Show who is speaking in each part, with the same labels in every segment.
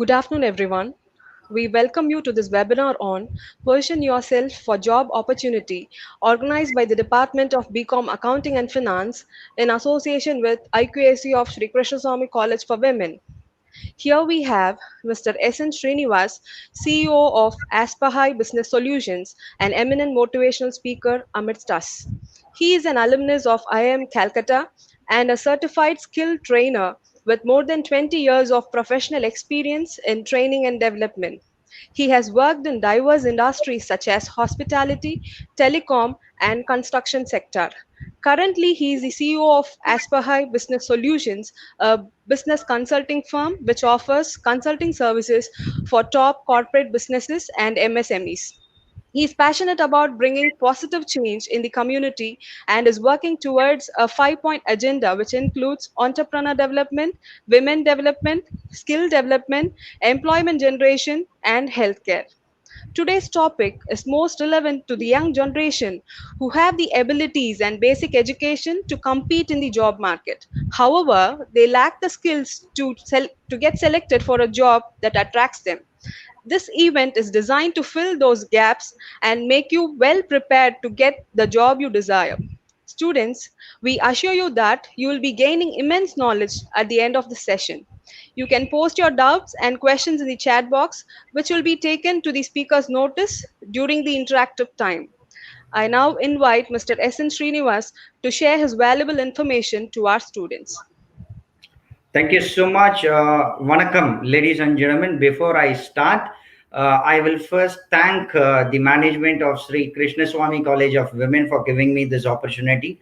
Speaker 1: Good afternoon, everyone. We welcome you to this webinar on Position Yourself for Job Opportunity, organized by the Department of BCom Accounting and Finance in association with IQAC of Sri Krishnaswamy College for Women. Here we have Mr. S. N. Srinivas, CEO of Aspahai Business Solutions, an eminent motivational speaker amidst us. He is an alumnus of IIM Calcutta and a certified skill trainer with more than 20 years of professional experience in training and development. He has worked in diverse industries such as hospitality, telecom, and construction sector. Currently, he is the CEO of Aspahai Business Solutions, a business consulting firm which offers consulting services for top corporate businesses and MSMEs. He is passionate about bringing positive change in the community and is working towards a 5 point agenda which includes entrepreneur development, women development, skill development, employment generation, and healthcare. Today's topic is most relevant to the young generation who have the abilities and basic education to compete in the job market. However, they lack the skills to get selected for a job that attracts them. This event is designed to fill those gaps and make you well prepared to get the job you desire. Students, we assure you that you will be gaining immense knowledge at the end of the session. You can post your doubts and questions in the chat box, which will be taken to the speaker's notice during the interactive time. I now invite Mr. S. N. Srinivas to share his valuable information to our students.
Speaker 2: Thank you so much. Vanakkam, ladies and gentlemen. Before I start, I will first thank the management of Sri Krishnaswamy College of Women for giving me this opportunity.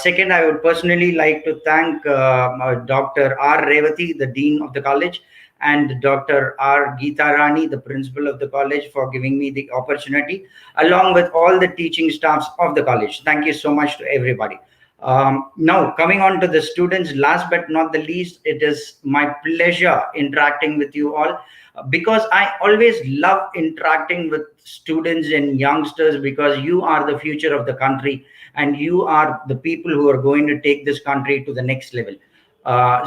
Speaker 2: Second, I would personally like to thank Dr. R. Revati, the Dean of the college, and Dr. R. Geeta Rani, the principal of the college, for giving me the opportunity, along with all the teaching staffs of the college. Thank you so much to everybody. Now, coming on to the students, last but not the least, it is my pleasure interacting with you all because I always love interacting with students and youngsters because you are the future of the country and you are the people who are going to take this country to the next level.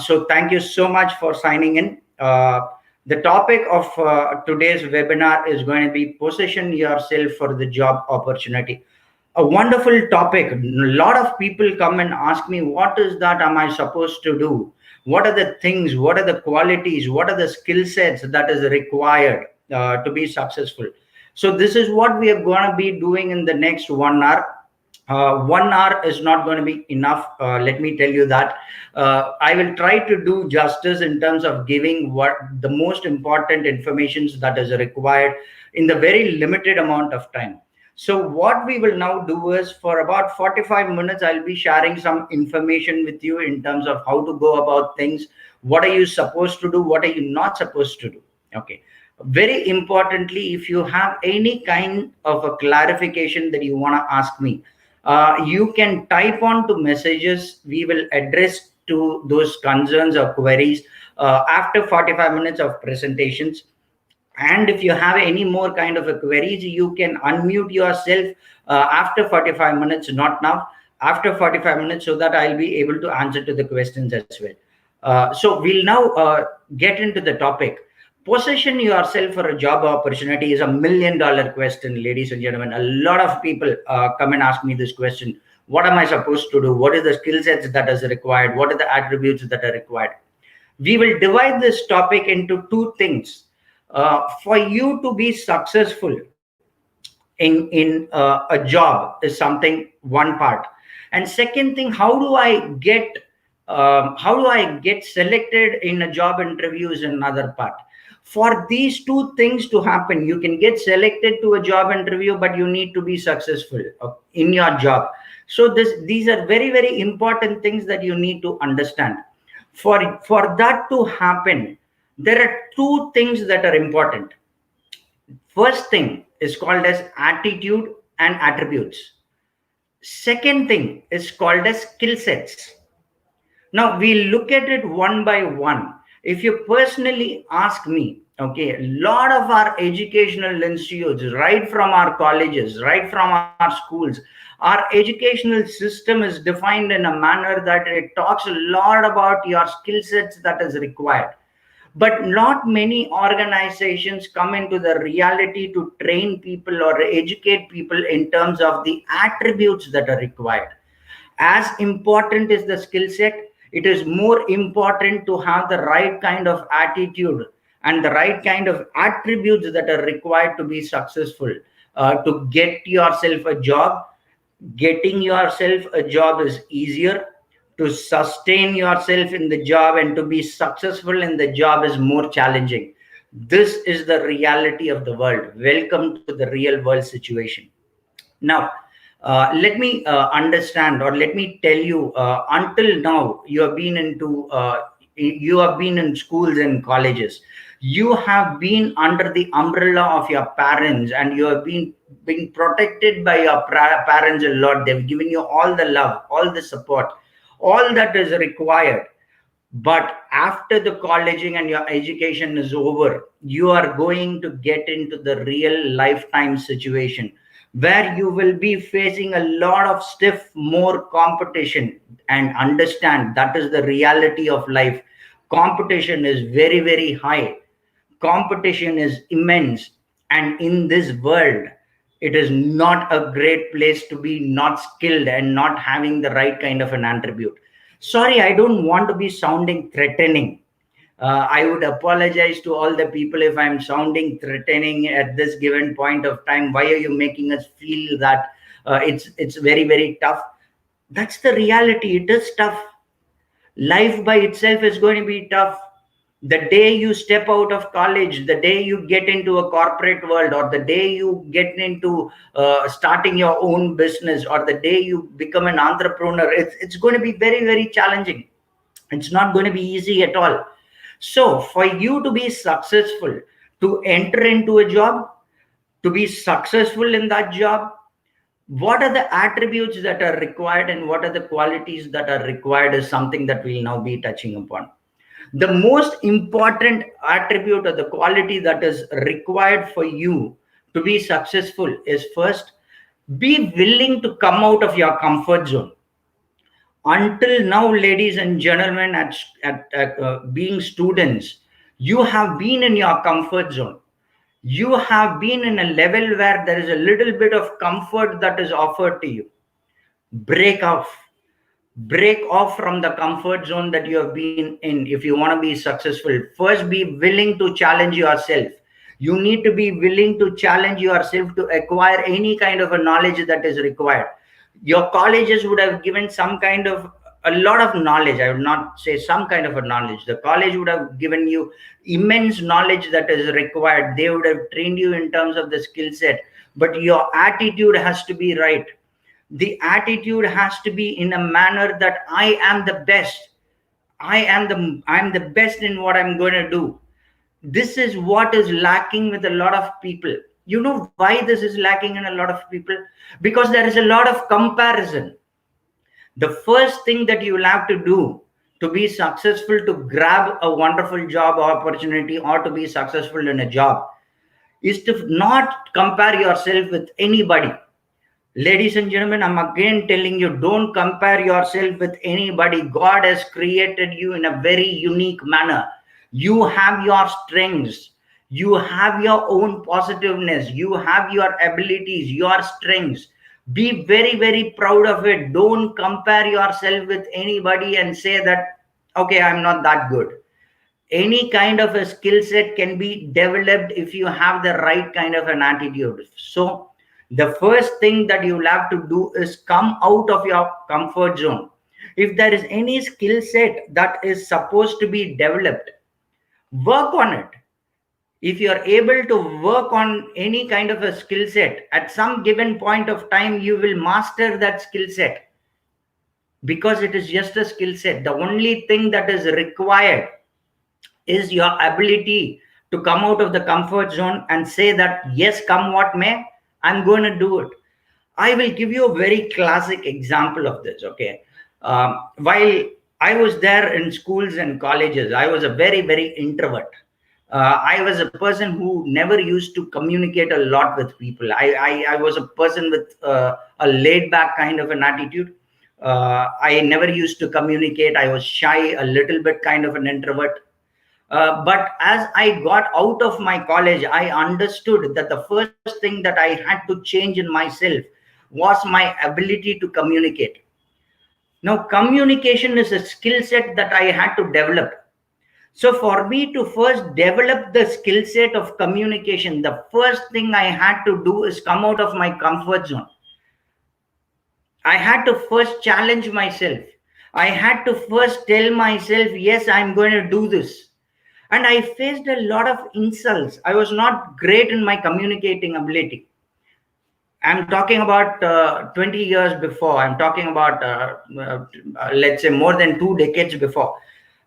Speaker 2: So thank you so much for signing in. The topic of today's webinar is going to be position yourself for the job opportunity. A wonderful topic. A lot of people come and ask me, what is that am I supposed to do? What are the things, what are the qualities, what are the skill sets that is required to be successful? So this is what we are going to be doing in the next 1 hour. 1 hour is not going to be enough. Let me tell you that. I will try to do justice in terms of giving what the most important information that is required in the very limited amount of time. So what we will now do is for about 45 minutes, I'll be sharing some information with you in terms of how to go about things. What are you supposed to do? What are you not supposed to do? Okay. Very importantly, if you have any kind of a clarification that you want to ask me, you can type on to messages. We will address to those concerns or queries after 45 minutes of presentations. And if you have any more kind of a queries, you can unmute yourself after 45 minutes, not now, after 45 minutes, so that I'll be able to answer to the questions as well. So we'll now get into the topic. Position yourself for a job opportunity is $1 million question, ladies and gentlemen. A lot of people come and ask me this question. What am I supposed to do? What is the skill sets that is required? What are the attributes that are required? We will divide this topic into two things. For you to be successful in a job is something, one part, and second thing, how do I get selected in a job interview is another part. For these two things to happen, you can get selected to a job interview, but you need to be successful in your job. So these are very, very important things that you need to understand. For that to happen, there are two things that are important. First thing is called as attitude and attributes. Second thing is called as skill sets. Now we look at it one by one. If you personally ask me, okay, a lot of our educational institutes, right from our colleges, right from our schools, our educational system is defined in a manner that it talks a lot about your skill sets that is required. But not many organizations come into the reality to train people or educate people in terms of the attributes that are required. As important is the skill set, it is more important to have the right kind of attitude and the right kind of attributes that are required to be successful, to get yourself a job. Getting yourself a job is easier. To sustain yourself in the job and to be successful in the job is more challenging. This is the reality of the world. Welcome to the real world situation. Now, let me understand, or let me tell you, until now you have been in schools and colleges. You have been under the umbrella of your parents, and you have been protected by your parents a lot. They've given you all the love, all the support, all that is required. But after the colleging and your education is over, you are going to get into the real lifetime situation where you will be facing a lot of stiff more competition. And understand, that is the reality of life. Competition is very, very high. Competition is immense. And in this world, it is not a great place to be not skilled and not having the right kind of an attribute. Sorry, I don't want to be sounding threatening. I would apologize to all the people if I'm sounding threatening at this given point of time. Why are you making us feel that it's very, very tough? That's the reality. It is tough. Life by itself is going to be tough. The day you step out of college, the day you get into a corporate world, or the day you get into starting your own business, or the day you become an entrepreneur, it's going to be very, very challenging. It's not going to be easy at all. So for you to be successful, to enter into a job, to be successful in that job, what are the attributes that are required and what are the qualities that are required is something that we'll now be touching upon. The most important attribute or the quality that is required for you to be successful is, first, be willing to come out of your comfort zone. Until now, ladies and gentlemen, being students, you have been in your comfort zone. You have been in a level where there is a little bit of comfort that is offered to you. Break off. Break off from the comfort zone that you have been in if you want to be successful. First, be willing to challenge yourself. You need to be willing to challenge yourself to acquire any kind of a knowledge that is required. Your colleges would have given some kind of a lot of knowledge. I would not say some kind of a knowledge. The college would have given you immense knowledge that is required. They would have trained you in terms of the skill set, but your attitude has to be right. The attitude has to be in a manner that I am the best. I'm the best in what I'm going to do. This is what is lacking with a lot of people. You know why this is lacking in a lot of people? Because there is a lot of comparison. The first thing that you will have to do to be successful, to grab a wonderful job opportunity or to be successful in a job, is to not compare yourself with anybody. Ladies and gentlemen, I'm again telling you, don't compare yourself with anybody. God has created you in a very unique manner. You have your strengths. You have your own positiveness. You have your abilities, your strengths. Be very, very proud of it. Don't compare yourself with anybody and say that, okay, I'm not that good. Any kind of a skill set can be developed if you have the right kind of an attitude. So the first thing that you'll have to do is come out of your comfort zone. If there is any skill set that is supposed to be developed, work on it. If you're able to work on any kind of a skill set, at some given point of time you will master that skill set, because it is just a skill set. The only thing that is required is your ability to come out of the comfort zone and say that, yes, come what may, I'm going to do it. I will give you a very classic example of this. Okay. While I was there in schools and colleges, I was a very, very introvert. I was a person who never used to communicate a lot with people. I was a person with a laid back kind of an attitude. I never used to communicate. I was shy, a little bit kind of an introvert. But as I got out of my college, I understood that the first thing that I had to change in myself was my ability to communicate. Now, communication is a skill set that I had to develop. So, for me to first develop the skill set of communication, the first thing I had to do is come out of my comfort zone. I had to first challenge myself. I had to first tell myself, yes, I'm going to do this. And I faced a lot of insults. I was not great in my communicating ability. I'm talking about 20 years before. I'm talking about, let's say, more than 2 decades before.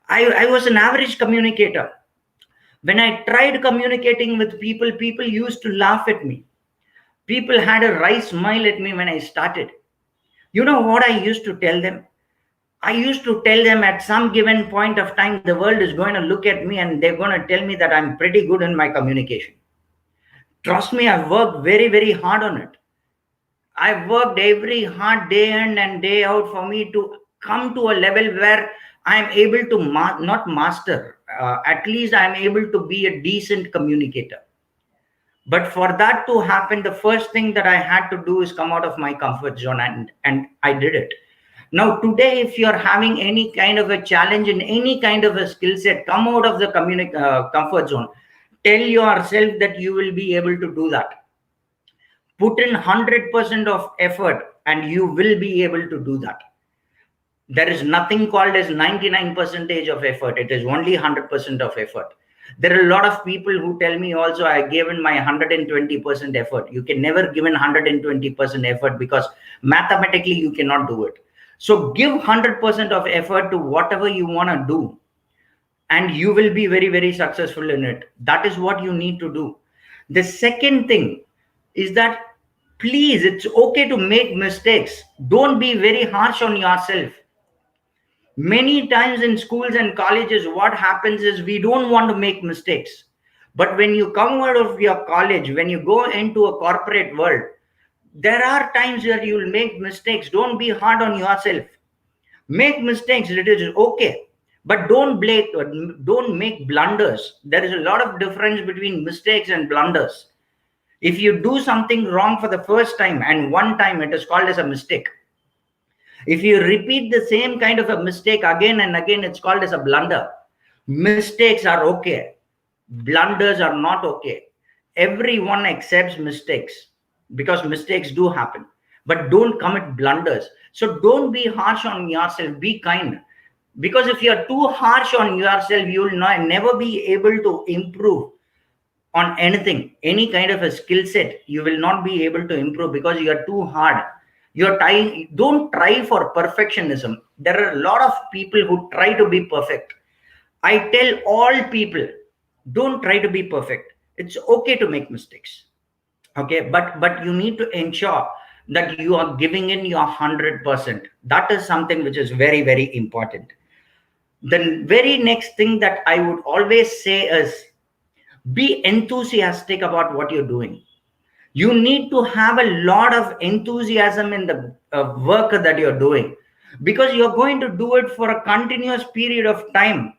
Speaker 2: I was an average communicator. When I tried communicating with people, people used to laugh at me. People had a wry smile at me when I started. You know what I used to tell them? I used to tell them at some given point of time, the world is going to look at me and they're going to tell me that I'm pretty good in my communication. Trust me, I've worked very, very hard on it. I've worked every hard day in and day out for me to come to a level where I'm able to not master, at least I'm able to be a decent communicator. But for that to happen, the first thing that I had to do is come out of my comfort zone, and I did it. Now, today, if you're having any kind of a challenge in any kind of a skill set, come out of the comfort zone. Tell yourself that you will be able to do that. Put in 100% of effort, and you will be able to do that. There is nothing called as 99% of effort. It is only 100% of effort. There are a lot of people who tell me also, I gave in my 120% effort. You can never give in 120% effort because mathematically you cannot do it. So give 100% of effort to whatever you want to do, and you will be very, very successful in it. That is what you need to do. The second thing is that, please, it's okay to make mistakes. Don't be very harsh on yourself. Many times in schools and colleges, what happens is we don't want to make mistakes. But when you come out of your college, when you go into a corporate world, there are times where you will make mistakes. Don't be hard on yourself. Make mistakes, it is okay. But don't make blunders. There is a lot of difference between mistakes and blunders. If you do something wrong for the first time and one time, it is called as a mistake. If you repeat the same kind of a mistake again and again, it's called as a blunder. Mistakes are okay. Blunders are not okay. Everyone accepts mistakes because mistakes do happen. But don't commit blunders. So don't be harsh on yourself. Be kind. Because if you're too harsh on yourself, you will never be able to improve on anything. Any kind of a skill set, you will not be able to improve because you are too hard. Don't try for perfectionism. There are a lot of people who try to be perfect. I tell all people, don't try to be perfect. It's okay to make mistakes. Okay, but you need to ensure that you are giving in your 100%. That is something which is very, very important. The very next thing that I would always say is, be enthusiastic about what you're doing. You need to have a lot of enthusiasm in the work that you're doing, because you're going to do it for a continuous period of time.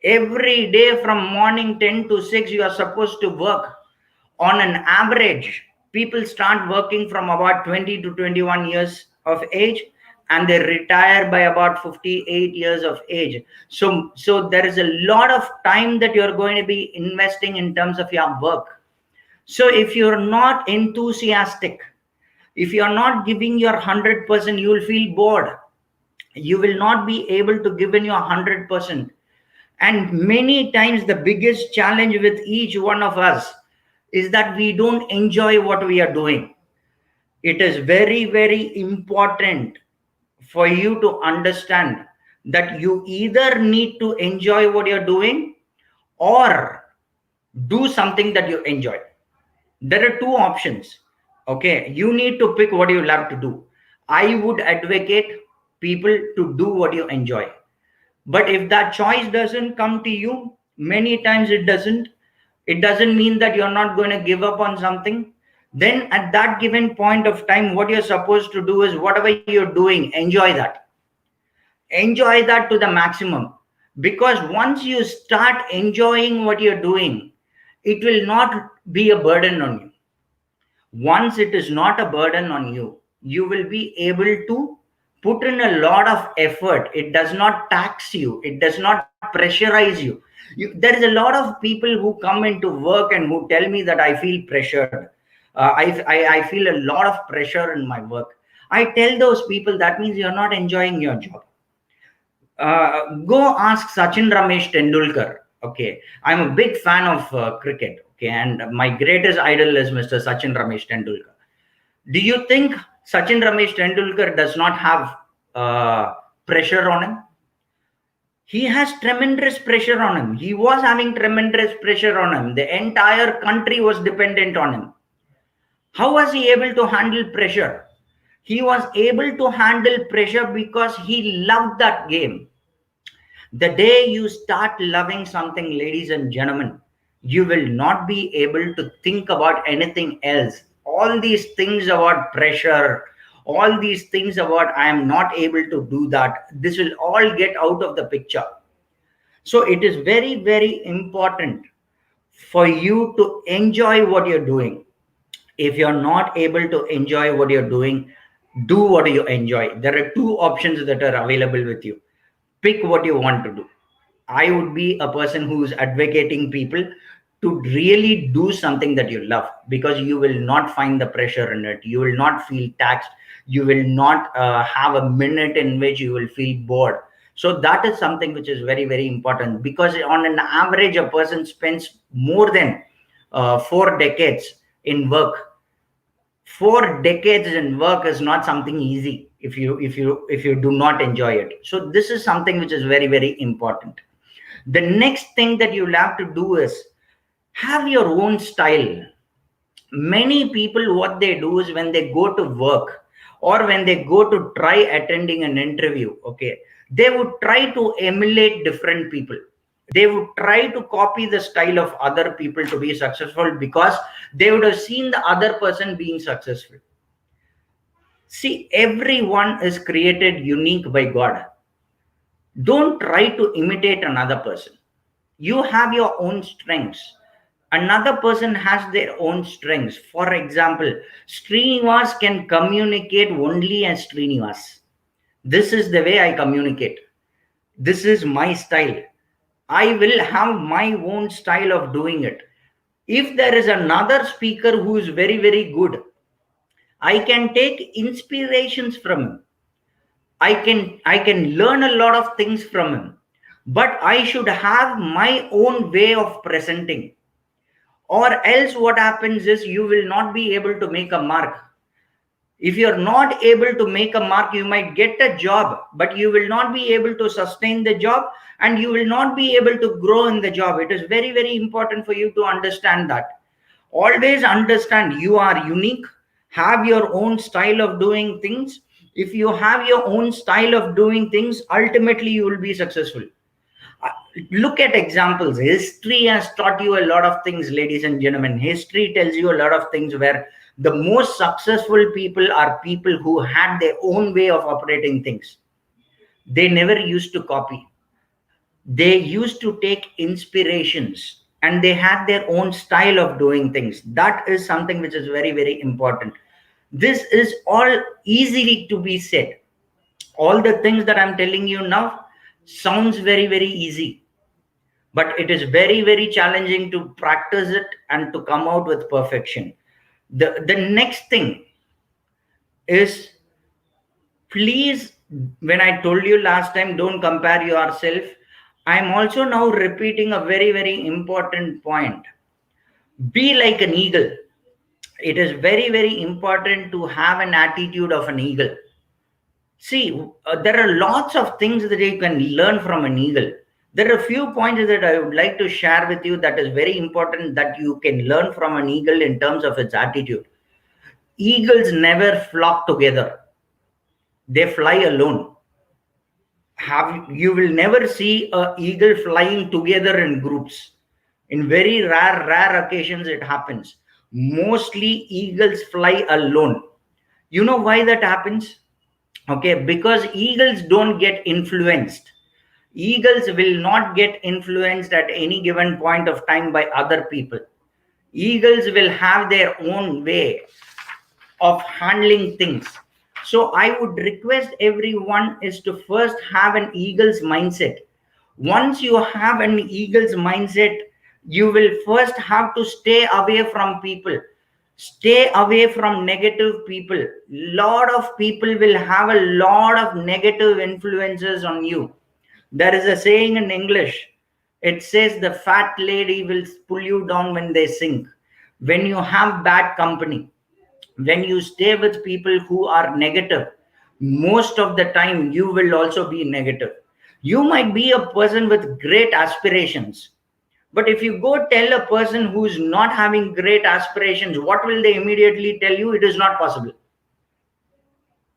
Speaker 2: Every day from morning 10 to 6, you are supposed to work. On an average, people start working from about 20 to 21 years of age, and they retire by about 58 years of age. So there is a lot of time that you're going to be investing in terms of your work. So if you're not enthusiastic, if you're not giving your 100%, you will feel bored. You will not be able to give in your 100%. And many times the biggest challenge with each one of us is that we don't enjoy what we are doing. It is very, very important for you to understand that you either need to enjoy what you're doing or do something that you enjoy. There are two options. Okay, you need to pick what you love to do. I would advocate people to do what you enjoy. But if that choice doesn't come to you, many times it doesn't mean that you're not going to give up on something. Then at that given point of time, what you're supposed to do is, whatever you're doing, enjoy that to the maximum. Because once you start enjoying what you're doing, it will not be a burden on you. Once it is not a burden on you, you will be able to put in a lot of effort. It does not tax you, it does not pressurize you. There is a lot of people who come into work and who tell me that I feel pressured. I feel a lot of pressure in my work. I tell those people that means you're not enjoying your job. Go ask Sachin Ramesh Tendulkar. Okay, I'm a big fan of cricket. Okay, and my greatest idol is Mr. Sachin Ramesh Tendulkar. Do you think Sachin Ramesh Tendulkar does not have pressure on him? He has tremendous pressure on him. He was having tremendous pressure on him. The entire country was dependent on him. How was he able to handle pressure? He was able to handle pressure because he loved that game. The day you start loving something, ladies and gentlemen, you will not be able to think about anything else. All these things about pressure, all these things about I am not able to do that, this will all get out of the picture. So it is very, very important for you to enjoy what you're doing. If you're not able to enjoy what you're doing, do what you enjoy. There are two options that are available with you. Pick what you want to do. I would be a person who's advocating people to really do something that you love, because you will not find the pressure in it. You will not feel taxed. You will not have a minute in which you will feel bored. So that is something which is very, very important, because on an average, a person spends more than 4 decades in work. 4 decades in work is not something easy if you do not enjoy it. So this is something which is very, very important. The next thing that you'll have to do is have your own style. Many people, what they do is when they go to work or when they go to try attending an interview, okay, they would try to emulate different people. They would try to copy the style of other people to be successful, because they would have seen the other person being successful. See, everyone is created unique by God. Don't try to imitate another person. You have your own strengths. Another person has their own strengths. For example, Srinivas can communicate only as Srinivas. This is the way I communicate. This is my style. I will have my own style of doing it. If there is another speaker who is very, very good, I can take inspirations from him. I can learn a lot of things from him. But I should have my own way of presenting. Or else what happens is you will not be able to make a mark. If you're not able to make a mark, you might get a job, but you will not be able to sustain the job, and you will not be able to grow in the job. It is very, very important for you to understand that. Always understand you are unique, have your own style of doing things. If you have your own style of doing things, ultimately you will be successful. Look at examples. History has taught you a lot of things, ladies and gentlemen. History tells you a lot of things where the most successful people are people who had their own way of operating things. They never used to copy. They used to take inspirations, and they had their own style of doing things. That is something which is very, very important. This is all easily to be said. All the things that I'm telling you now sounds very, very easy, but it is very, very challenging to practice it and to come out with perfection. The next thing is, please, when I told you last time, don't compare yourself, I'm also now repeating a very, very important point. Be like an eagle. It is very, very important to have an attitude of an eagle. See, there are lots of things that you can learn from an eagle. There are a few points that I would like to share with you that is very important that you can learn from an eagle in terms of its attitude. Eagles never flock together. They fly alone. You will never see an eagle flying together in groups. In very rare occasions it happens. Mostly eagles fly alone. You know why that happens? Okay, because eagles don't get influenced. Eagles will not get influenced at any given point of time by other people. Eagles will have their own way of handling things. So I would request everyone is to first have an eagle's mindset. Once you have an eagle's mindset, you will first have to stay away from people. Stay away from negative people. Lot of people will have a lot of negative influences on you. There is a saying in English. It says the fat lady will pull you down when they sink. When you have bad company, when you stay with people who are negative, most of the time you will also be negative. You might be a person with great aspirations, but if you go tell a person who is not having great aspirations, what will they immediately tell you? It is not possible.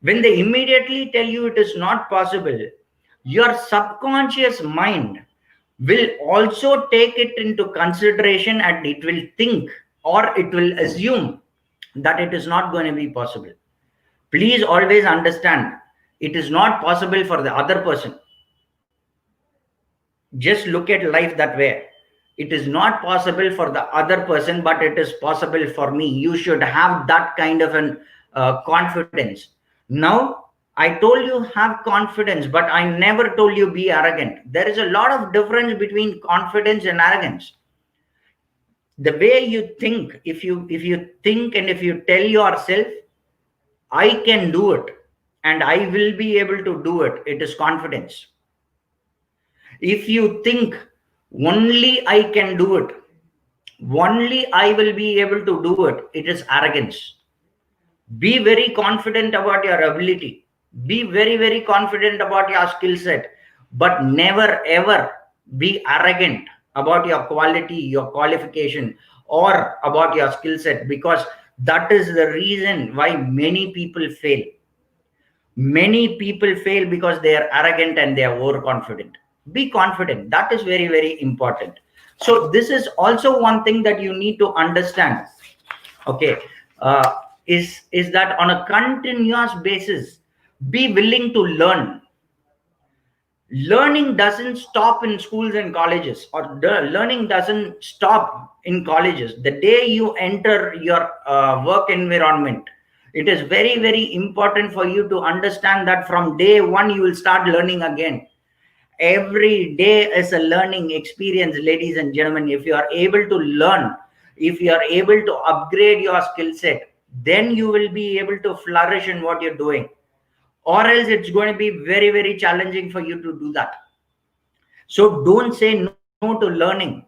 Speaker 2: When they immediately tell you it is not possible, your subconscious mind will also take it into consideration, and it will think, or it will assume that it is not going to be possible. Please always understand, it is not possible for the other person. Just look at life that way. It is not possible for the other person, but it is possible for me. You should have that kind of an confidence. Now, I told you have confidence, but I never told you be arrogant. There is a lot of difference between confidence and arrogance. The way you think, if you think and if you tell yourself, I can do it and I will be able to do it, it is confidence. If you think only I can do it, only I will be able to do it, it is arrogance. Be very confident about your ability. Be very, very confident about your skill set, but never ever be arrogant about your quality, your qualification, or about your skill set, because that is the reason why many people fail. Many people fail because they are arrogant and they are overconfident. Be confident. That is very, very important. So this is also one thing that you need to understand. Okay, is that on a continuous basis, be willing to learn. Learning doesn't stop in schools and colleges, or the learning doesn't stop in colleges. The day you enter your work environment, it is very, very important for you to understand that from day one you will start learning again. Every day is a learning experience, ladies and gentlemen. If you are able to learn, if you are able to upgrade your skill set, then you will be able to flourish in what you're doing, or else it's going to be very, very challenging for you to do that. So don't say no to learning.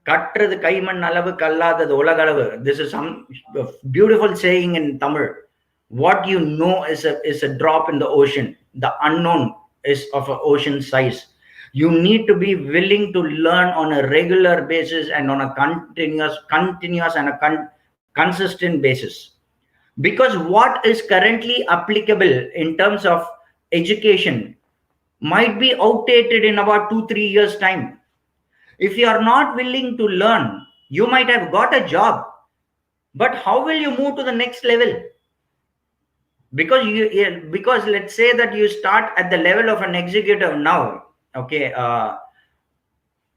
Speaker 2: Katrathu kaiman alavu kallathathu ulagalavu. This is some beautiful saying in Tamil. What you know is a drop in the ocean. The unknown is of an ocean size. You need to be willing to learn on a regular basis and on a continuous and a consistent basis. Because what is currently applicable in terms of education might be outdated in about 2-3 years time. If you are not willing to learn, you might have got a job, but how will you move to the next level? Because let's say that you start at the level of an executive now. Okay,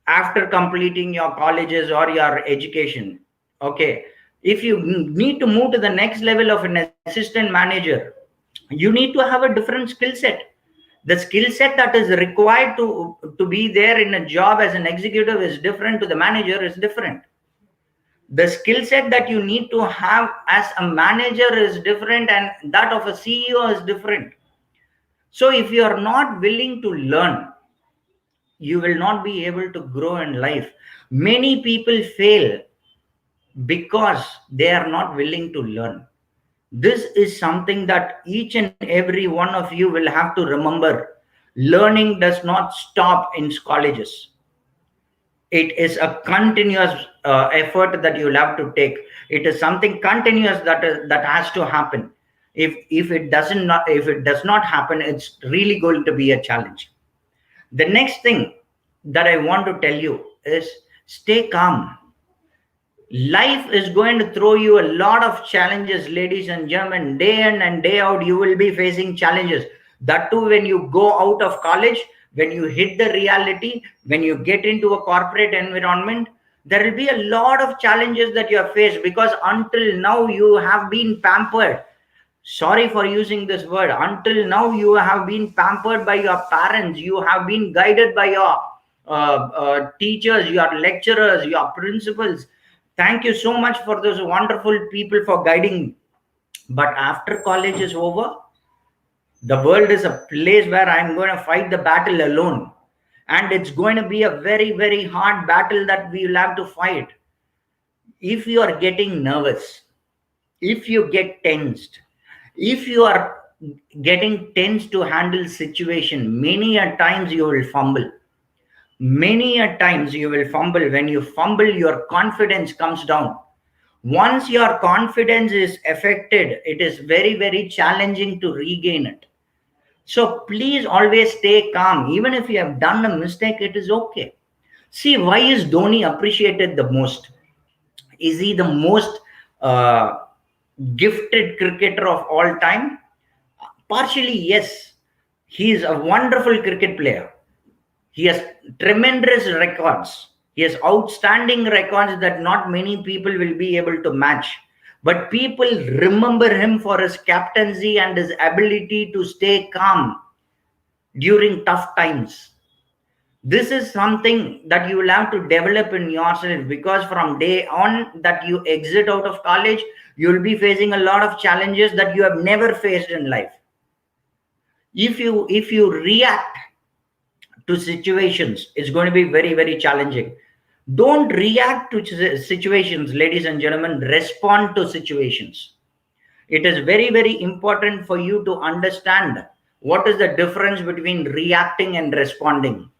Speaker 2: after completing your colleges or your education. Okay, if you need to move to the next level of an assistant manager, you need to have a different skill set. The skill set that is required to be there in a job as an executive is different to the manager, is different. The skill set that you need to have as a manager is different, and that of a CEO is different. So if you are not willing to learn, you will not be able to grow in life. Many people fail because they are not willing to learn. This is something that each and every one of you will have to remember. Learning does not stop in colleges. It is a continuous effort that you will have to take. It is something continuous that has to happen. If it does not happen, it's really going to be a challenge. The next thing that I want to tell you is stay calm. Life is going to throw you a lot of challenges, ladies and gentlemen. Day in and day out, you will be facing challenges. That too, when you go out of college, When you hit the reality, when you get into a corporate environment, there will be a lot of challenges that you have faced, because until now you have been pampered. Sorry for using this word. Until now you have been pampered by your parents, you have been guided by your teachers, your lecturers, your principals. Thank you so much for those wonderful people for guiding. But after college is over, the world is a place where I'm going to fight the battle alone. And it's going to be a very, very hard battle that we will have to fight. If you are getting nervous, if you get tensed, if you are getting tense to handle situation, many a times you will fumble. Many a times you will fumble. When you fumble, your confidence comes down. Once your confidence is affected, it is very, very challenging to regain it. So please always stay calm. Even if you have done a mistake, it is okay. See, why is Dhoni appreciated the most? Is he the most uh, gifted cricketer of all time? Partially, yes. He is a wonderful cricket player. He has tremendous records. He has outstanding records that not many people will be able to match. But people remember him for his captaincy and his ability to stay calm during tough times. This is something that you will have to develop in yourself, because from day on that you exit out of college, you will be facing a lot of challenges that you have never faced in life. If you react to situations, it's going to be very, very challenging. Don't react to situations, ladies and gentlemen. Respond to situations. It is very, very important for you to understand what is the difference between reacting and responding.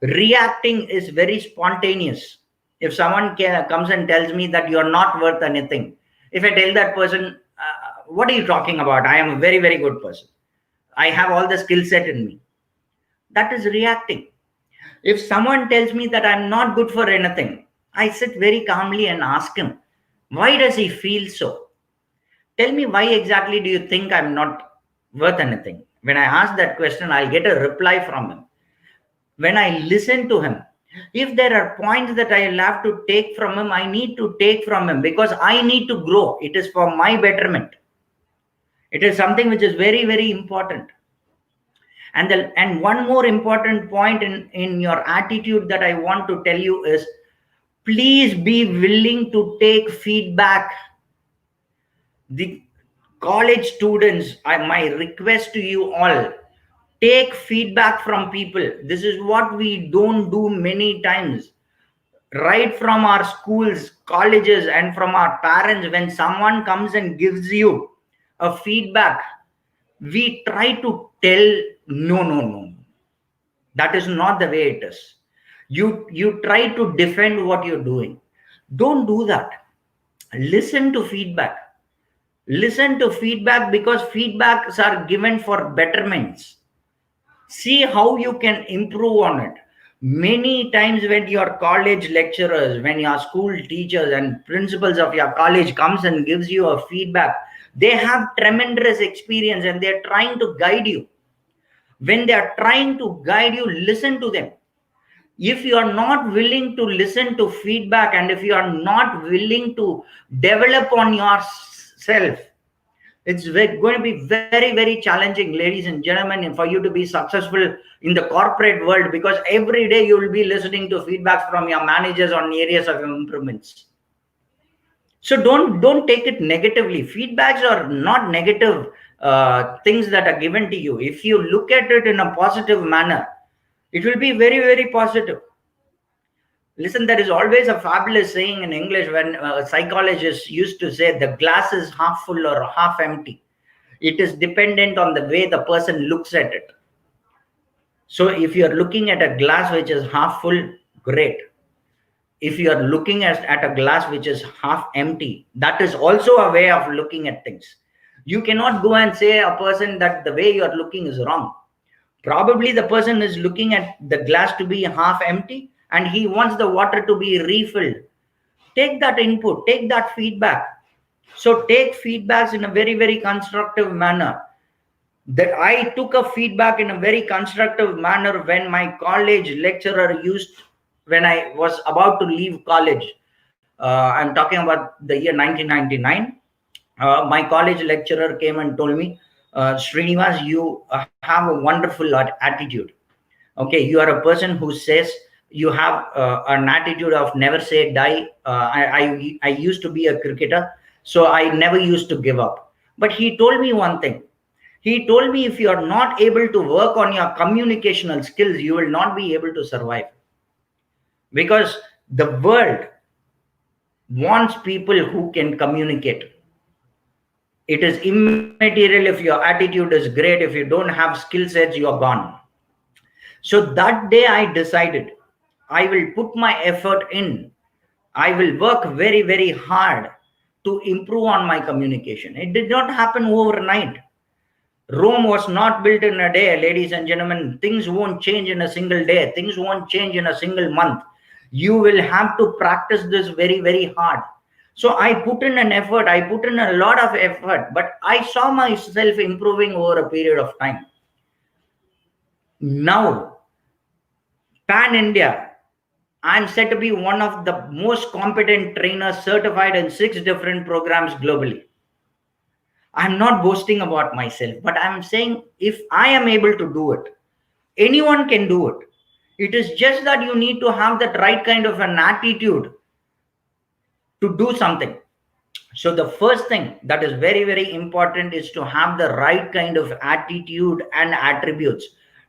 Speaker 2: Reacting is very spontaneous. If someone comes and tells me that you're not worth anything, if I tell that person, what are you talking about? I am a very, very good person. I have all the skill set in me. That is reacting. If someone tells me that I'm not good for anything, I sit very calmly and ask him, why does he feel so? Tell me, why exactly do you think I'm not worth anything? When I ask that question, I'll get a reply from him. When I listen to him, if there are points that I'll have to take from him, I need to take from him, because I need to grow. It is for my betterment. It is something which is very, very important. And one more important point in your attitude that I want to tell you is, please be willing to take feedback. The college students, my request to you all, take feedback from people. This is what we don't do many times. Right from our schools, colleges, and from our parents, when someone comes and gives you a feedback, we try to tell, no, no, no, that is not the way it is. You try to defend what you're doing. Don't do that. Listen to feedback. Listen to feedback, because feedbacks are given for betterments. See how you can improve on it. Many times when your college lecturers, when your school teachers and principals of your college comes and gives you a feedback, they have tremendous experience and they're trying to guide you. When they are trying to guide you, listen to them. If you are not willing to listen to feedback, and if you are not willing to develop on yourself, it's going to be very, very challenging, ladies and gentlemen, for you to be successful in the corporate world, because every day you will be listening to feedbacks from your managers on areas of improvements. So don't take it negatively. Feedbacks are not negative things that are given to you. If you look at it in a positive manner, it will be very, very positive. Listen, there is always a fabulous saying in English when psychologists used to say the glass is half full or half empty. It is dependent on the way the person looks at it. So if you are looking at a glass which is half full, great. If you are looking at a glass which is half empty, that is also a way of looking at things. You cannot go and say a person that the way you are looking is wrong. Probably the person is looking at the glass to be half empty and he wants the water to be refilled. Take that input, take that feedback. So take feedbacks in a very, very constructive manner. that I took a feedback in a very constructive manner when my college lecturer used, when I was about to leave college. I'm talking about the year 1999. My college lecturer came and told me, Srinivas, you have a wonderful attitude. Okay, you are a person who says, you have an attitude of never say die. I used to be a cricketer, so I never used to give up. But he told me one thing. He told me, if you are not able to work on your communicational skills, you will not be able to survive, because the world wants people who can communicate. It is immaterial if your attitude is great. If you don't have skill sets, you are gone. So that day I decided, I will put my effort in. I will work very, very hard to improve on my communication. It did not happen overnight. Rome was not built in a day, ladies and gentlemen. Things won't change in a single day. Things won't change in a single month. You will have to practice this very, very hard. So I put in an effort. I put in a lot of effort, but I saw myself improving over a period of time. Now, pan India, I'm said to be one of the most competent trainers certified in 6 different programs globally. I'm not boasting about myself, but I'm saying, if I am able to do it, anyone can do it. It is just that you need to have that right kind of an attitude to do something. So the first thing that is very, very important is to have the right kind of attitude and attributes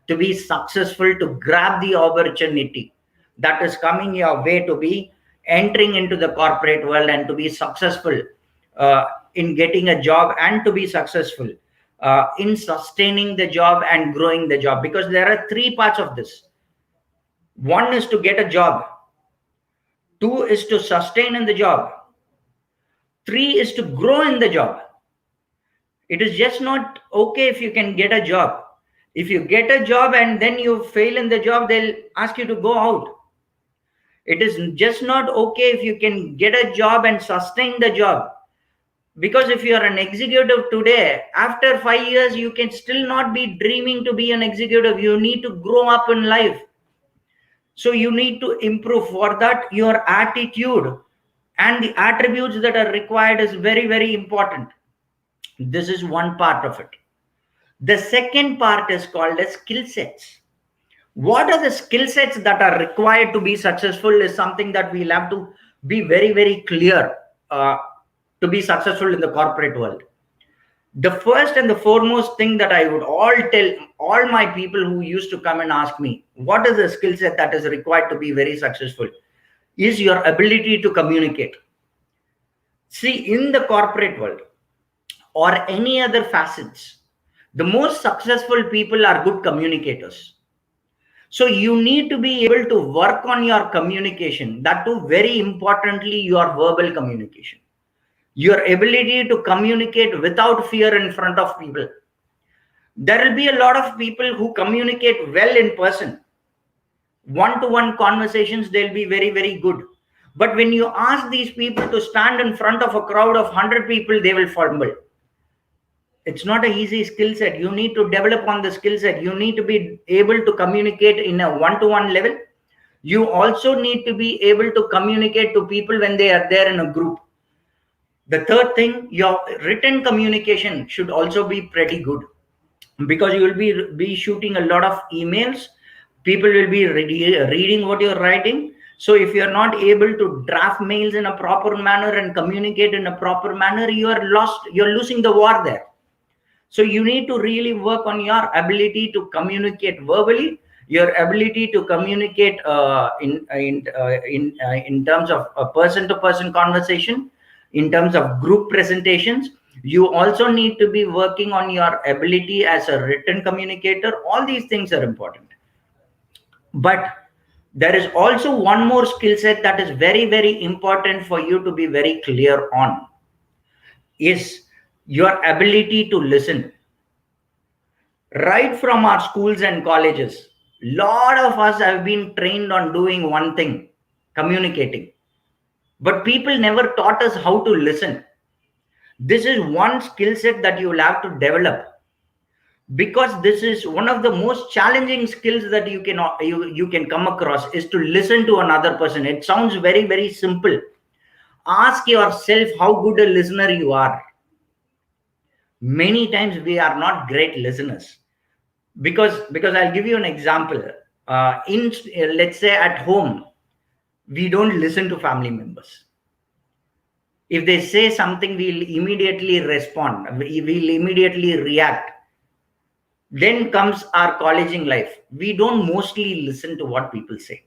Speaker 2: to be successful, to grab the opportunity that is coming your way, to be entering into the corporate world and to be successful in getting a job, and to be successful in sustaining the job and growing the job. Because there are 3 parts of this. One is to get a job, 2 is to sustain in the job, 3 is to grow in the job. It is just not okay if you can get a job. If you get a job and then you fail in the job, they'll ask you to go out. It is just not okay if you can get a job and sustain the job. Because if you are an executive today, after 5 years, you can still not be dreaming to be an executive. You need to grow up in life. So you need to improve. For that, your attitude and the attributes that are required is very, very important. This is one part of it. The second part is called as skill sets. What are the skill sets that are required to be successful is something that we'll have to be very, very clear to be successful in the corporate world. The first and the foremost thing that I would all tell all my people who used to come and ask me, what is the skill set that is required to be very successful, is your ability to communicate. See, in the corporate world or any other facets, the most successful people are good communicators. So you need to be able to work on your communication. That too, very importantly, your verbal communication. Your ability to communicate without fear in front of people. There will be a lot of people who communicate well in person. One-to-one conversations, they'll be very, very good. But when you ask these people to stand in front of a crowd of 100 people, they will fumble. It's not an easy skill set. You need to develop on the skill set. You need to be able to communicate in a one-to-one level. You also need to be able to communicate to people when they are there in a group. The third thing, your written communication should also be pretty good, because you will be shooting a lot of emails. People will be reading what you're writing. So if you're not able to draft mails in a proper manner and communicate in a proper manner, you are lost. You're losing the war there. So you need to really work on your ability to communicate verbally, your ability to communicate in terms of a person-to-person conversation, in terms of group presentations. You also need to be working on your ability as a written communicator. All these things are important. But there is also one more skill set that is very, very important for you to be very clear on, is your ability to listen. Right from our schools and colleges, lot of us have been trained on doing one thing, communicating. But people never taught us how to listen. This is one skill set that you will have to develop. because this is one of the most challenging skills that you can come across, is to listen to another person. It sounds very, very simple. Ask yourself how good a listener you are. Many times we are not great listeners, because I'll give you an example. In Let's say at home, we don't listen to family members. If they say something, we'll immediately respond, we'll immediately react. Then comes our colleging life. We don't mostly listen to what people say.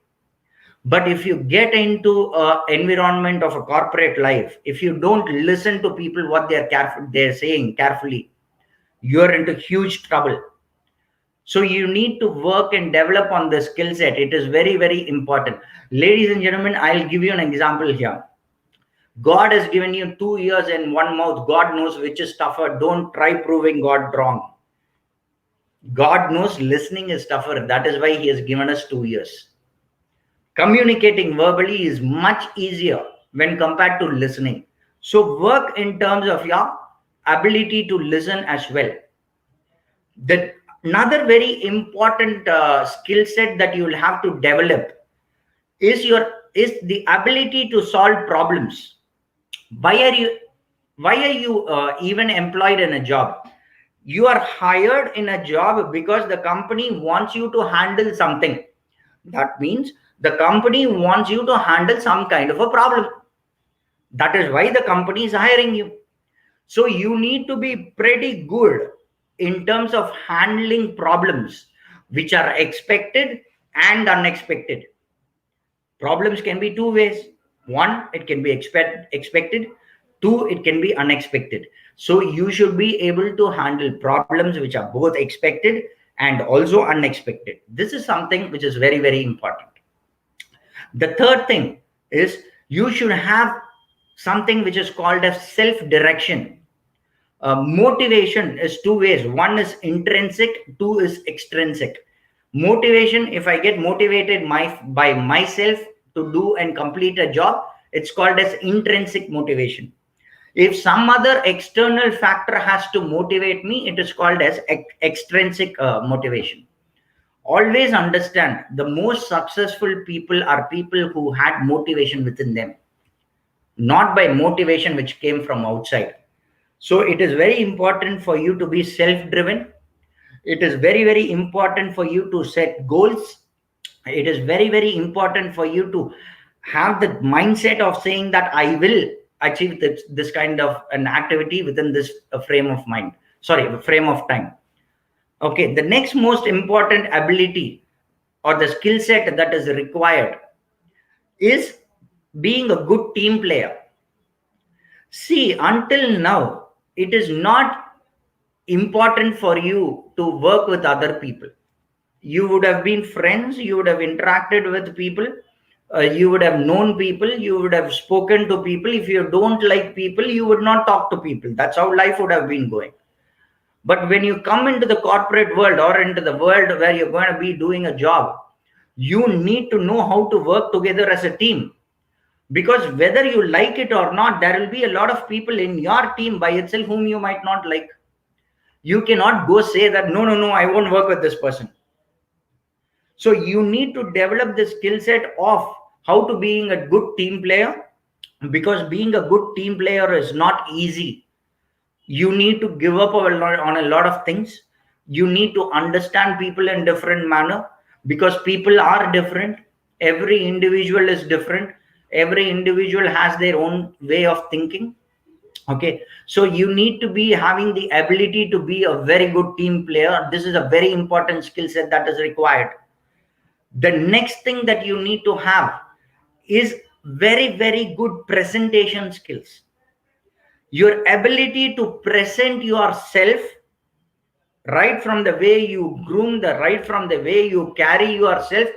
Speaker 2: But if you get into an environment of a corporate life, if you don't listen to people what they're saying carefully, you're into huge trouble. So you need to work and develop on the skill set. It is very, very important. Ladies and gentlemen, I'll give you an example here. God has given you 2 ears and one mouth. God knows which is tougher. Don't try proving God wrong. God knows listening is tougher. That is why He has given us 2 ears. Communicating verbally is much easier when compared to listening. So work in terms of your ability to listen as well. Another very important skill set that you will have to develop is the ability to solve problems. Why are you even employed in a job? You are hired in a job because the company wants you to handle something. That means the company wants you to handle some kind of a problem. That is why the company is hiring you. So you need to be pretty good in terms of handling problems which are expected and unexpected. Problems can be two ways. One, it can be expected. Two, it can be unexpected. So you should be able to handle problems which are both expected and also unexpected. This is something which is very, very important. The third thing is you should have something which is called as self-direction. Motivation is two ways. One is intrinsic, two is extrinsic. Motivation, if I get motivated by myself to do and complete a job, it's called as intrinsic motivation. If some other external factor has to motivate me, it is called as extrinsic motivation. Always understand, the most successful people are people who had motivation within them, not by motivation which came from outside. So it is very important for you to be self-driven. It is very, very important for you to set goals. It is very, very important for you to have the mindset of saying that I will achieve this kind of an activity within this frame of time. Okay, the next most important ability or the skill set that is required is being a good team player. See, until now, it is not important for you to work with other people. You would have been friends, you would have interacted with people, you would have known people, you would have spoken to people. If you don't like people, you would not talk to people. That's how life would have been going. But when you come into the corporate world or into the world where you're going to be doing a job, you need to know how to work together as a team. Because whether you like it or not, there will be a lot of people in your team by itself whom you might not like. You cannot go say that, no, I won't work with this person. So you need to develop the skill set of how to being a good team player, because being a good team player is not easy. You need to give up on a lot of things. You need to understand people in different manner, because people are different. Every individual is different. Every individual has their own way of thinking. Okay, so you need to be having the ability to be a very good team player. This is a very important skill set that is required. The next thing that you need to have is very, very good presentation skills. Your ability to present yourself, right from the way you groom, right from the way you carry yourself,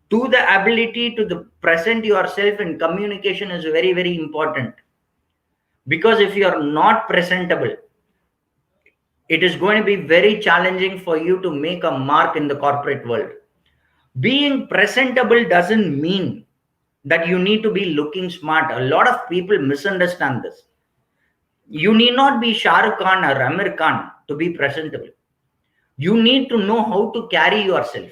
Speaker 2: to the ability to present yourself in communication is very, very important. Because if you are not presentable, it is going to be very challenging for you to make a mark in the corporate world. Being presentable doesn't mean that you need to be looking smart. A lot of people misunderstand this. You need not be Shah Rukh Khan or Amir Khan to be presentable. You need to know how to carry yourself.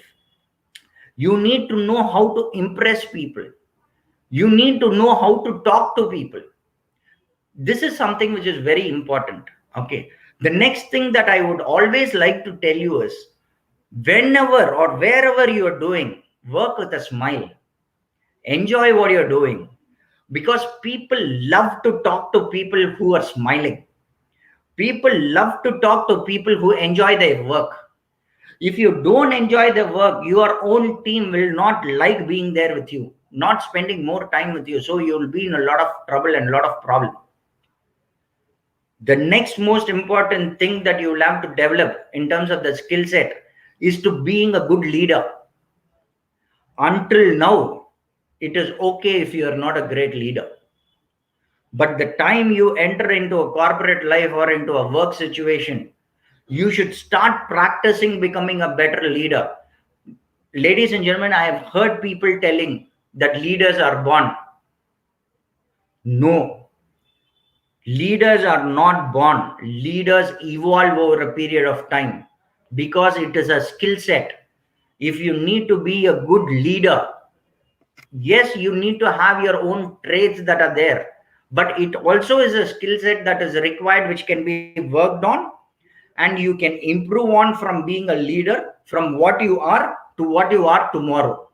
Speaker 2: You need to know how to impress people. You need to know how to talk to people. This is something which is very important. Okay. The next thing that I would always like to tell you is, whenever or wherever you are doing, work with a smile. Enjoy what you're doing, because people love to talk to people who are smiling. People love to talk to people who enjoy their work. If you don't enjoy the work, your own team will not like being there with you, not spending more time with you. So you'll be in a lot of trouble and a lot of problem. The next most important thing that you will have to develop in terms of the skill set is to being a good leader. Until now, it is okay if you are not a great leader. But the time you enter into a corporate life or into a work situation, you should start practicing becoming a better leader. Ladies and gentlemen, I have heard people telling that leaders are born. No, leaders are not born. Leaders evolve over a period of time, because it is a skill set. If you need to be a good leader, yes, you need to have your own traits that are there, but it also is a skill set that is required, which can be worked on, and you can improve on from being a leader, from what you are to what you are tomorrow.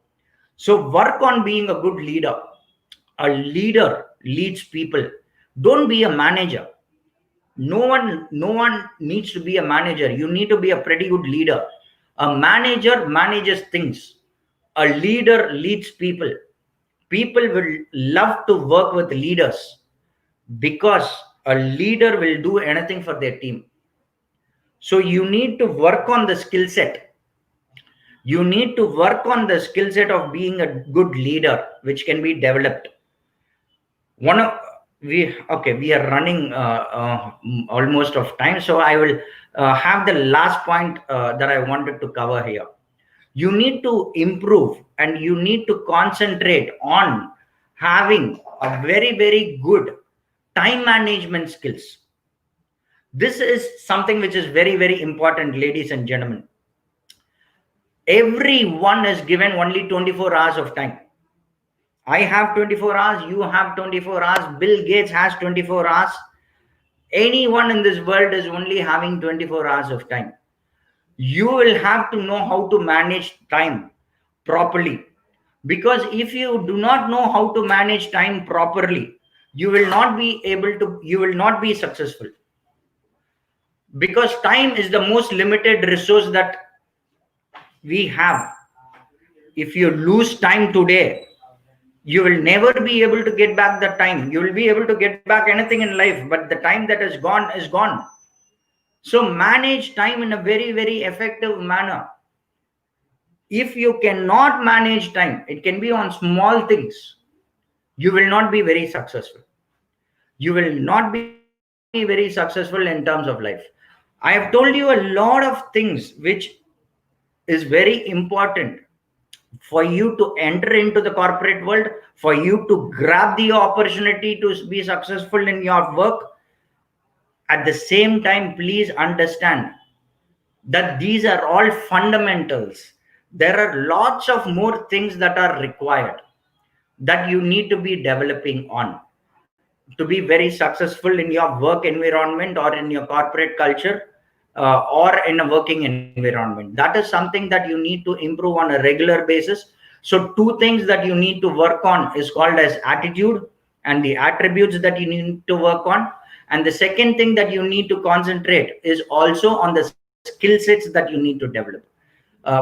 Speaker 2: So work on being a good leader. A leader leads people. Don't be a manager. No one needs to be a manager. You need to be a pretty good leader. A manager manages things. A leader leads people. People will love to work with leaders, because a leader will do anything for their team. So you need to work on the skill set. You need to work on the skill set of being a good leader, which can be developed. One of we Okay, we are running almost of time, so I will have the last point that I wanted to cover here. You need to improve and you need to concentrate on having a very, very good time management skills. This is something which is very, very important, ladies and gentlemen. Everyone is given only 24 hours of time. I have 24 hours, you have 24 hours, Bill Gates has 24 hours. Anyone in this world is only having 24 hours of time. You will have to know how to manage time properly, because if you do not know how to manage time properly, you will not be successful, because time is the most limited resource that we have. If you lose time today, you will never be able to get back the time. You will be able to get back anything in life, but the time that is gone. So manage time in a very, very effective manner. If you cannot manage time, it can be on small things, you will not be very successful. You will not be very successful in terms of life. I have told you a lot of things which is very important for you to enter into the corporate world, for you to grab the opportunity to be successful in your work. At the same time, please understand that these are all fundamentals. There are lots of more things that are required, that you need to be developing on to be very successful in your work environment or in your corporate culture, or in a working environment. That is something that you need to improve on a regular basis. So two things that you need to work on is called as attitude and the attributes that you need to work on. And the second thing that you need to concentrate is also on the skill sets that you need to develop.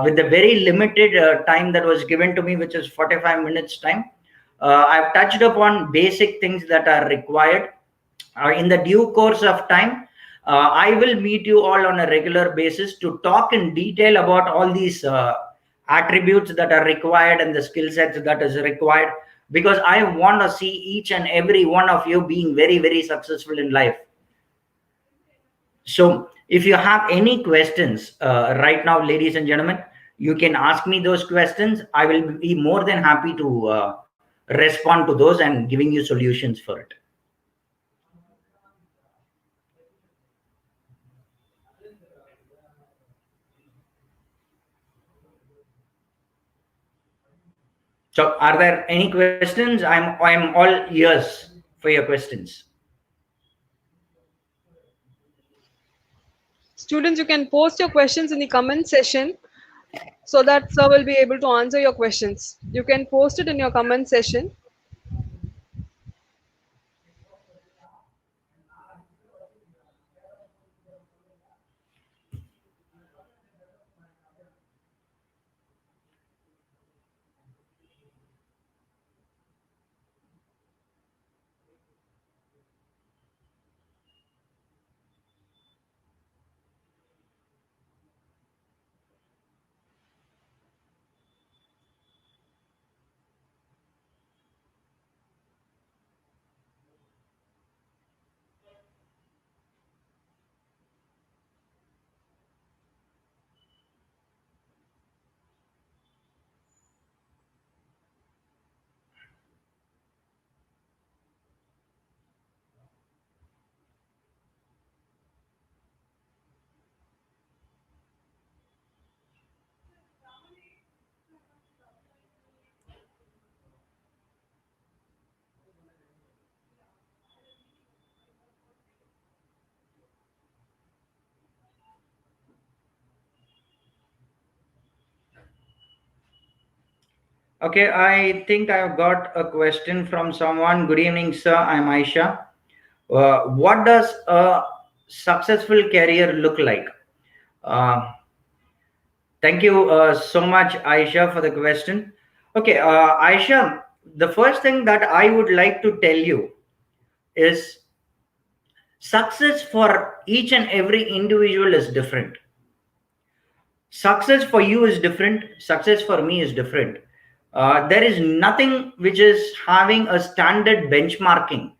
Speaker 2: With the very limited time that was given to me, which is 45 minutes time, I've touched upon basic things that are required. In the due course of time, I will meet you all on a regular basis to talk in detail about all these attributes that are required and the skill sets that is required, because I want to see each and every one of you being very, very successful in life. So if you have any questions right now, ladies and gentlemen, you can ask me those questions. I will be more than happy to respond to those and giving you solutions for it. So, are there any questions? I'm all ears for your questions.
Speaker 1: Students, you can post your questions in the comment section so that sir will be able to answer your questions. You can post it in your comment session.
Speaker 2: Okay, I think I've got a question from someone. Good evening, sir. I'm Aisha. What does a successful career look like? Uh, Thank you so much, Aisha, for the question. Okay, Aisha, the first thing that I would like to tell you is success for each and every individual is different. Success for you is different, success for me is different. There is nothing which is having a standard benchmarking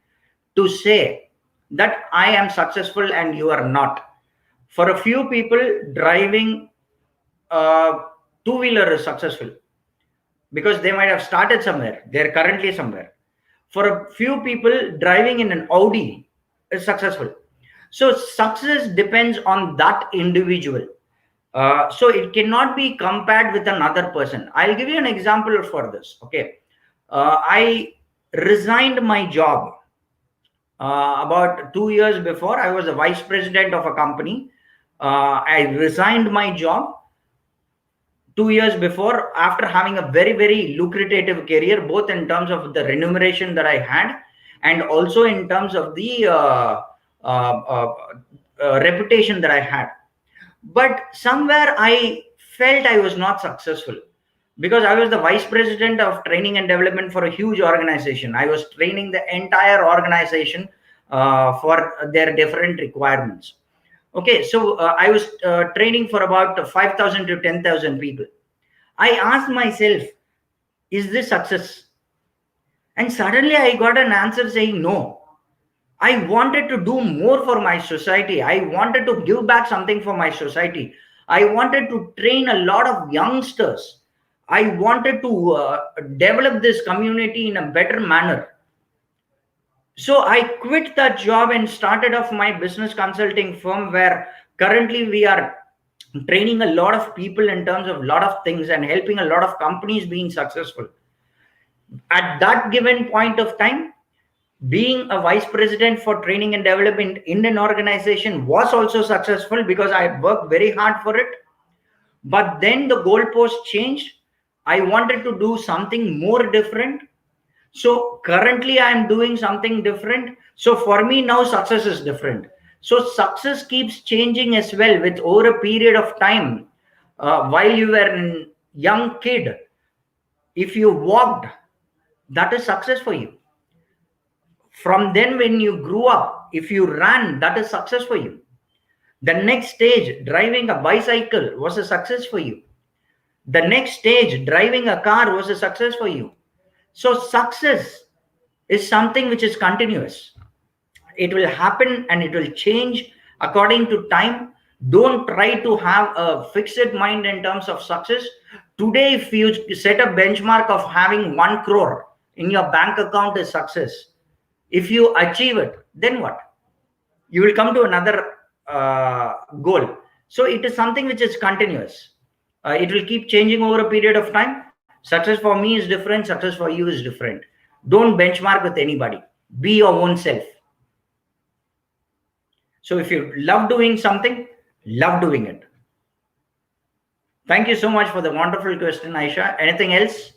Speaker 2: to say that I am successful and you are not. For a few people, driving a two wheeler is successful because they might have started somewhere, they're currently somewhere. For a few people, driving in an Audi is successful. So success depends on that individual. So it cannot be compared with another person. I'll give you an example for this. Okay, I resigned my job about 2 years before. I was a vice president of a company. I resigned my job 2 years before, after having a very lucrative career, both in terms of the remuneration that I had and also in terms of the reputation that I had. But somewhere I felt I was not successful because I was the vice president of training and development for a huge organization. I was training the entire organization for their different requirements. Okay, so I was training for about 5,000 to 10,000 people. I asked myself, is this success? And suddenly I got an answer saying no. I wanted to do more for my society. I wanted to give back something for my society. I wanted to train a lot of youngsters. I wanted to develop this community in a better manner. So I quit that job and started off my business consulting firm, where currently we are training a lot of people in terms of a lot of things and helping a lot of companies being successful. At that given point of time, being a vice president for training and development in an organization was also successful because I had worked very hard for it. But then the goalpost changed. I wanted to do something more different. So currently I am doing something different. So for me now success is different. So success keeps changing as well with over a period of time. While you were a young kid, if you walked, that is success for you. From then, when you grew up, if you ran, that is success for you. The next stage, driving a bicycle, was a success for you. The next stage, driving a car, was a success for you. So success is something which is continuous. It will happen and it will change according to time. Don't try to have a fixed mind in terms of success. Today, if you set a benchmark of having 1 crore in your bank account is success. If you achieve it, then what? You will come to another goal. So it is something which is continuous. It will keep changing over a period of time. Success for me is different, success for you is different. Don't benchmark with anybody. Be your own self. So if you love doing something, love doing it. Thank you so much for the wonderful question, Aisha. Anything else?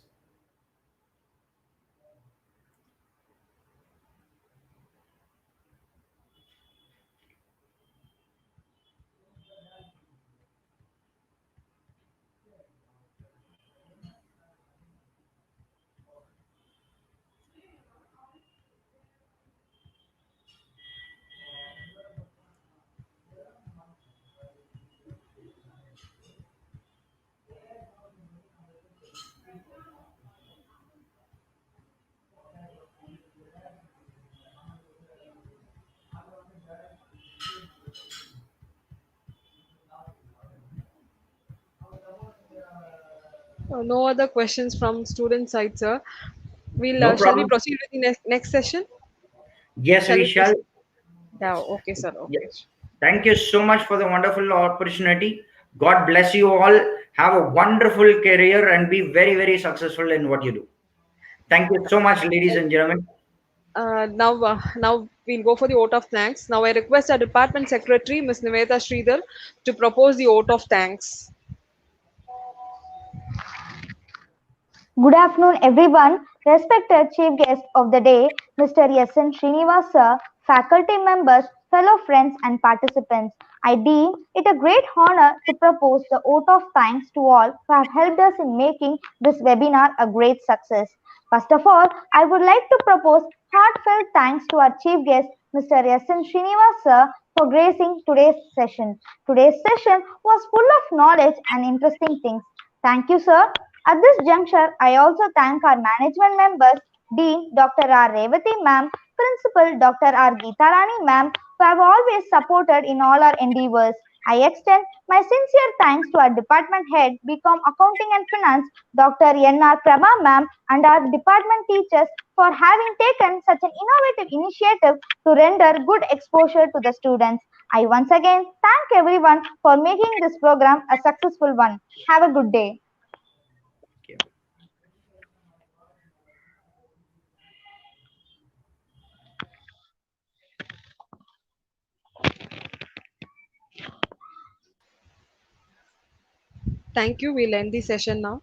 Speaker 1: No other questions from student side, sir. We'll
Speaker 2: No
Speaker 1: shall we
Speaker 2: problem.
Speaker 1: proceed with the next session?
Speaker 2: Yes,
Speaker 1: Shall
Speaker 2: we
Speaker 1: we
Speaker 2: shall.
Speaker 1: proceed? Yeah. Okay, sir.
Speaker 2: Yeah.
Speaker 1: Okay.
Speaker 2: Thank you so much for the wonderful opportunity. God bless you all. Have a wonderful career and be very, very successful in what you do. Thank you so much, ladies and gentlemen.
Speaker 1: Now we'll go for the vote of thanks. Now I request our department secretary, Ms. Niveta Sridhar, to propose the vote of thanks.
Speaker 3: Good afternoon, everyone. Respected Chief Guest of the day, Mr. S.N. Srinivasa, faculty members, fellow friends, and participants. I deem it a great honor to propose the vote of thanks to all who have helped us in making this webinar a great success. First of all, I would like to propose heartfelt thanks to our Chief Guest, Mr. S.N. Srinivasa, for gracing today's session. Today's session was full of knowledge and interesting things. Thank you, sir. At this juncture, I also thank our management members, Dean Dr. R. Revati ma'am, Principal Dr. R. Geetarani ma'am, who have always supported in all our endeavors. I extend my sincere thanks to our department head, BCom Accounting and Finance, Dr. N.R. Prabha ma'am, and our department teachers for having taken such an innovative initiative to render good exposure to the students. I once again thank everyone for making this program a successful one. Have a good day.
Speaker 1: Thank you. We'll end the session now.